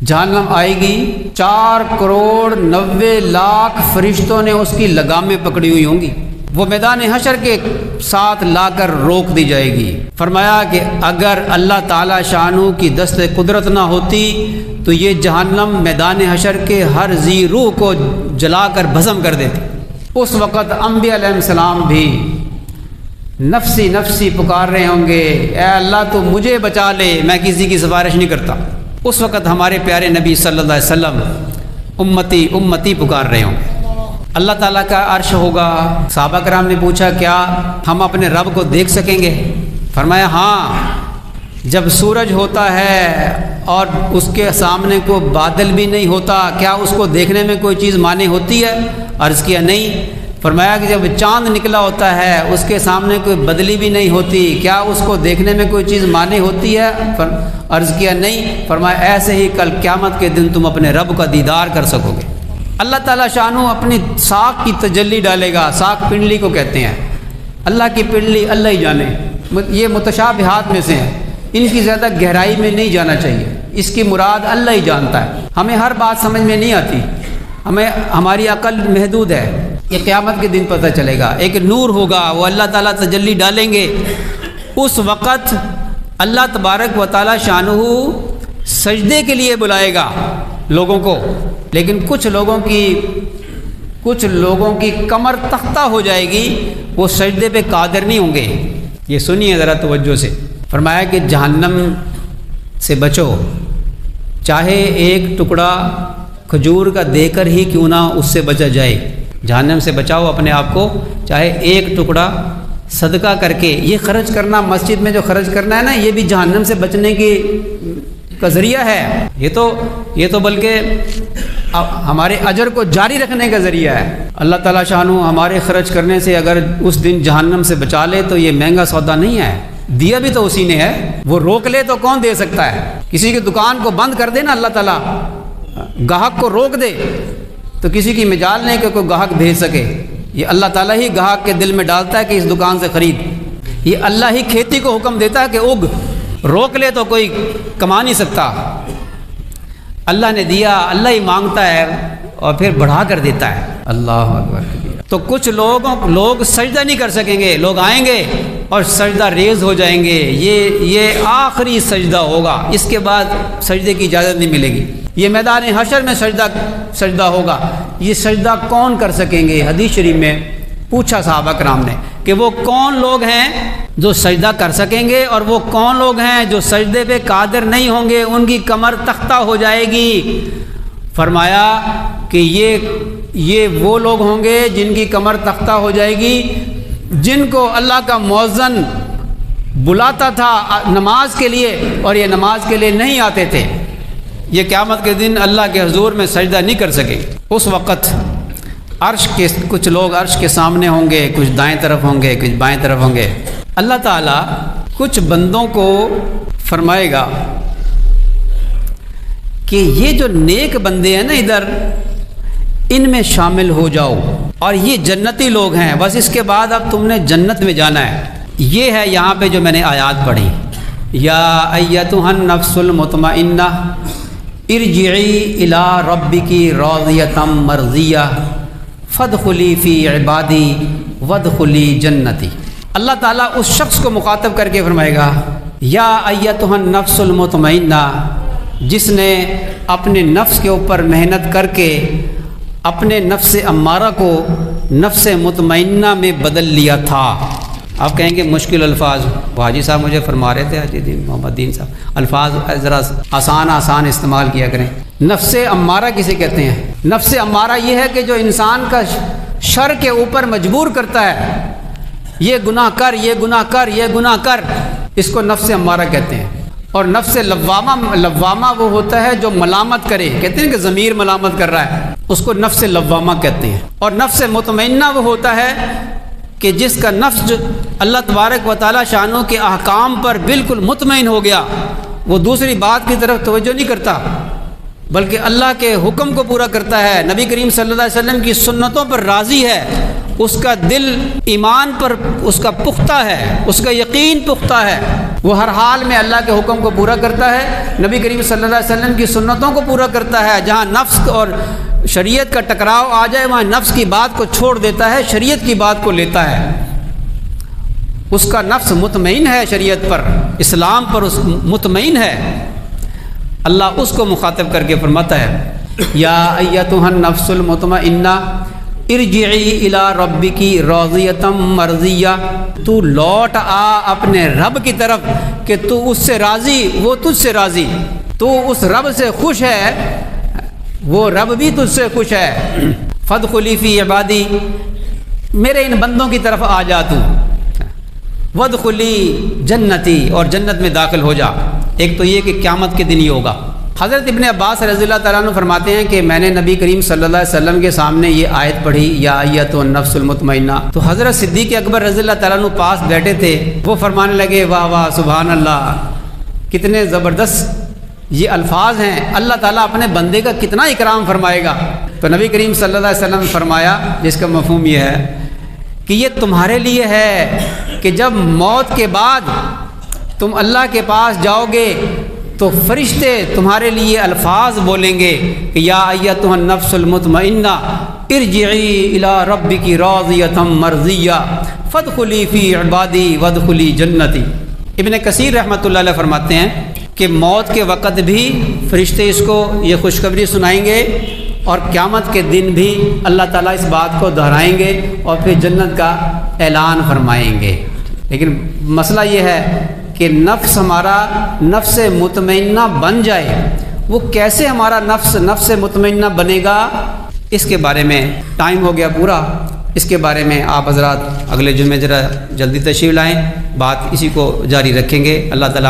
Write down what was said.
جہنم آئے گی، 4,90,00,000 فرشتوں نے اس کی لگامیں پکڑی ہوئی ہوں گی، وہ میدان حشر کے ساتھ لا کر روک دی جائے گی۔ فرمایا کہ اگر اللہ تعالی شانہ کی دست قدرت نہ ہوتی تو یہ جہنم میدان حشر کے ہر ذی روح کو جلا کر بھسم کر دیتی۔ اس وقت انبیاء علیہ السلام بھی نفسی نفسی پکار رہے ہوں گے، اے اللہ تو مجھے بچا لے، میں کسی کی سفارش نہیں کرتا۔ اس وقت ہمارے پیارے نبی صلی اللہ علیہ وسلم امتی امتی پکار رہے ہوں گے۔ اللہ تعالیٰ کا عرش ہوگا۔ صحابہ کرام نے پوچھا کیا ہم اپنے رب کو دیکھ سکیں گے؟ فرمایا ہاں، جب سورج ہوتا ہے اور اس کے سامنے کوئی بادل بھی نہیں ہوتا، کیا اس کو دیکھنے میں کوئی چیز مانے ہوتی ہے؟ عرض کیا نہیں۔ فرمایا کہ جب چاند نکلا ہوتا ہے اس کے سامنے کوئی بدلی بھی نہیں ہوتی، کیا اس کو دیکھنے میں کوئی چیز مانے ہوتی ہے؟ عرض کیا نہیں۔ فرمایا ایسے ہی کل قیامت کے دن تم اپنے رب کا دیدار کر سکو گے۔ اللہ تعالیٰ شانہ اپنی ساکھ کی تجلی ڈالے گا، ساکھ پنڈلی کو کہتے ہیں، اللہ کی پنڈلی اللہ ہی جانے، یہ متشابہات میں سے ہیں، ان کی زیادہ گہرائی میں نہیں جانا چاہیے، اس کی مراد اللہ ہی جانتا ہے، ہمیں ہر بات سمجھ میں نہیں آتی، ہماری عقل محدود ہے، یہ قیامت کے دن پتہ چلے گا۔ ایک نور ہوگا، وہ اللہ تعالیٰ تجلی ڈالیں گے، اس وقت اللہ تبارک و تعالیٰ شانہ سجدے کے لیے بلائے گا لوگوں کو، لیکن کچھ لوگوں کی کمر تختہ ہو جائے گی، وہ سجدے پہ قادر نہیں ہوں گے۔ یہ سنیے ذرا توجہ سے۔ فرمایا کہ جہنم سے بچو، چاہے ایک ٹکڑا کھجور کا دے کر ہی کیوں نہ اس سے بچا جائے، جہنم سے بچاؤ اپنے آپ کو، چاہے ایک ٹکڑا صدقہ کر کے۔ یہ خرچ کرنا، مسجد میں جو خرچ کرنا ہے نا، یہ بھی جہنم سے بچنے کا ذریعہ ہے، یہ تو بلکہ ہمارے اجر کو جاری رکھنے کا ذریعہ ہے۔ اللہ تعالیٰ شانہ ہمارے خرچ کرنے سے اگر اس دن جہنم سے بچا لے تو یہ مہنگا سودا نہیں ہے، دیا بھی تو اسی نے ہے، وہ روک لے تو کون دے سکتا ہے؟ کسی کی دکان کو بند کر دے نا اللہ تعالیٰ، گاہک کو روک دے تو کسی کی مجال نہیں کہ کوئی گاہک بھیج سکے، یہ اللہ تعالیٰ ہی گاہک کے دل میں ڈالتا ہے کہ اس دکان سے خرید، یہ اللہ ہی کھیتی کو حکم دیتا ہے کہ اگ، روک لے تو کوئی کما نہیں سکتا۔ اللہ نے دیا، اللہ ہی مانگتا ہے اور پھر بڑھا کر دیتا ہے۔ اللہ اکبر۔ تو کچھ لوگ سجدہ نہیں کر سکیں گے، لوگ آئیں گے اور سجدہ ریز ہو جائیں گے، یہ آخری سجدہ ہوگا، اس کے بعد سجدے کی اجازت نہیں ملے گی، یہ میدان حشر میں سجدہ ہوگا۔ یہ سجدہ کون کر سکیں گے؟ حدیث شریف میں پوچھا صحابہ کرام نے کہ وہ کون لوگ ہیں جو سجدہ کر سکیں گے اور وہ کون لوگ ہیں جو سجدے پہ قادر نہیں ہوں گے، ان کی کمر تختہ ہو جائے گی۔ فرمایا کہ یہ وہ لوگ ہوں گے جن کی کمر تختہ ہو جائے گی، جن کو اللہ کا مؤذن بلاتا تھا نماز کے لیے اور یہ نماز کے لیے نہیں آتے تھے، یہ قیامت کے دن اللہ کے حضور میں سجدہ نہیں کر سکے۔ اس وقت کچھ لوگ عرش کے سامنے ہوں گے، کچھ دائیں طرف ہوں گے، کچھ بائیں طرف ہوں گے۔ اللہ تعالیٰ کچھ بندوں کو فرمائے گا کہ یہ جو نیک بندے ہیں نا ادھر، ان میں شامل ہو جاؤ، اور یہ جنتی لوگ ہیں، بس اس کے بعد اب تم نے جنت میں جانا ہے۔ یہ ہے یہاں پہ جو میں نے آیات پڑھی، یا ایتھا النفس المطمئنہ ارجعی الی ربک راضیۃ مرضیہ فادخلی فی عبادی وادخلی جنتی۔ اللہ تعالیٰ اس شخص کو مخاطب کر کے فرمائے گا، یا ایتھا النفس المطمئنہ، جس نے اپنے نفس کے اوپر محنت کر کے اپنے نفس امارہ کو نفس مطمئنہ میں بدل لیا تھا۔ آپ کہیں گے مشکل الفاظ، حاجی صاحب مجھے فرما رہے تھے، حاجی محمد دین صاحب، الفاظ ذرا آسان استعمال کیا کریں۔ نفس امارہ کسے کہتے ہیں؟ نفس امارہ یہ ہے کہ جو انسان کا شر کے اوپر مجبور کرتا ہے، یہ گناہ کر، یہ گناہ کر، یہ گناہ کر، اس کو نفس امارہ کہتے ہیں۔ اور نفس لوامہ وہ ہوتا ہے جو ملامت کرے، کہتے ہیں کہ ضمیر ملامت کر رہا ہے، اس کو نفس لوامہ کہتے ہیں۔ اور نفس مطمئنہ وہ ہوتا ہے کہ جس کا نفس اللہ تبارک و تعالی شانہ کے احکام پر بالکل مطمئن ہو گیا، وہ دوسری بات کی طرف توجہ نہیں کرتا بلکہ اللہ کے حکم کو پورا کرتا ہے، نبی کریم صلی اللہ علیہ وسلم کی سنتوں پر راضی ہے، اس کا دل ایمان پر اس کا پختہ ہے، اس کا یقین پختہ ہے، وہ ہر حال میں اللہ کے حکم کو پورا کرتا ہے، نبی کریم صلی اللہ علیہ وسلم کی سنتوں کو پورا کرتا ہے۔ جہاں نفس اور شریعت کا ٹکراؤ آ جائے وہاں نفس کی بات کو چھوڑ دیتا ہے، شریعت کی بات کو لیتا ہے۔ اس کا نفس مطمئن ہے شریعت پر، اسلام پر مطمئن ہے۔ اللہ اس کو مخاطب کر کے فرماتا ہے یا ایتھا النفس المطمئنہ ارجعی الی ربکی راضیۃ مرضیہ، تو لوٹ آ اپنے رب کی طرف کہ تو اس سے راضی، وہ تجھ سے راضی، تو اس رب سے خوش ہے، وہ رب بھی تجھ سے خوش ہے۔ فادخلی فی عبادی، میرے ان بندوں کی طرف آ جا تو، وادخلی جنتی، اور جنت میں داخل ہو جا۔ ایک تو یہ کہ قیامت کے دن ہی ہوگا۔ حضرت ابن عباس رضی اللہ تعالیٰ عنہ فرماتے ہیں کہ میں نے نبی کریم صلی اللہ علیہ وسلم کے سامنے یہ آیت پڑھی یا ایتھا النفس المطمئنہ، تو حضرت صدیق اکبر رضی اللہ تعالیٰ عنہ پاس بیٹھے تھے، وہ فرمانے لگے واہ واہ سبحان اللہ، کتنے زبردست یہ الفاظ ہیں، اللہ تعالیٰ اپنے بندے کا کتنا اکرام فرمائے گا۔ تو نبی کریم صلی اللہ علیہ وسلم نے فرمایا، جس کا مفہوم یہ ہے کہ یہ تمہارے لیے ہے کہ جب موت کے بعد تم اللہ کے پاس جاؤ گے تو فرشتے تمہارے لیے الفاظ بولیں گے کہ یا ایتھا النفس المطمئنہ ارجعی الی ربکی راضیۃ مرضیہ فادخلی فی عبادی وادخلی جنتی۔ ابن کثیر رحمۃ اللہ علیہ فرماتے ہیں کہ موت کے وقت بھی فرشتے اس کو یہ خوشخبری سنائیں گے، اور قیامت کے دن بھی اللہ تعالیٰ اس بات کو دہرائیں گے اور پھر جنت کا اعلان فرمائیں گے۔ لیکن مسئلہ یہ ہے کہ نفس ہمارا نفس مطمئنہ بن جائے، وہ کیسے ہمارا نفس مطمئنہ بنے گا، اس کے بارے میں ٹائم ہو گیا پورا، اس کے بارے میں آپ حضرات اگلے جمعے ذرا جلدی تشریف لائیں، بات اسی کو جاری رکھیں گے۔ اللہ تعالیٰ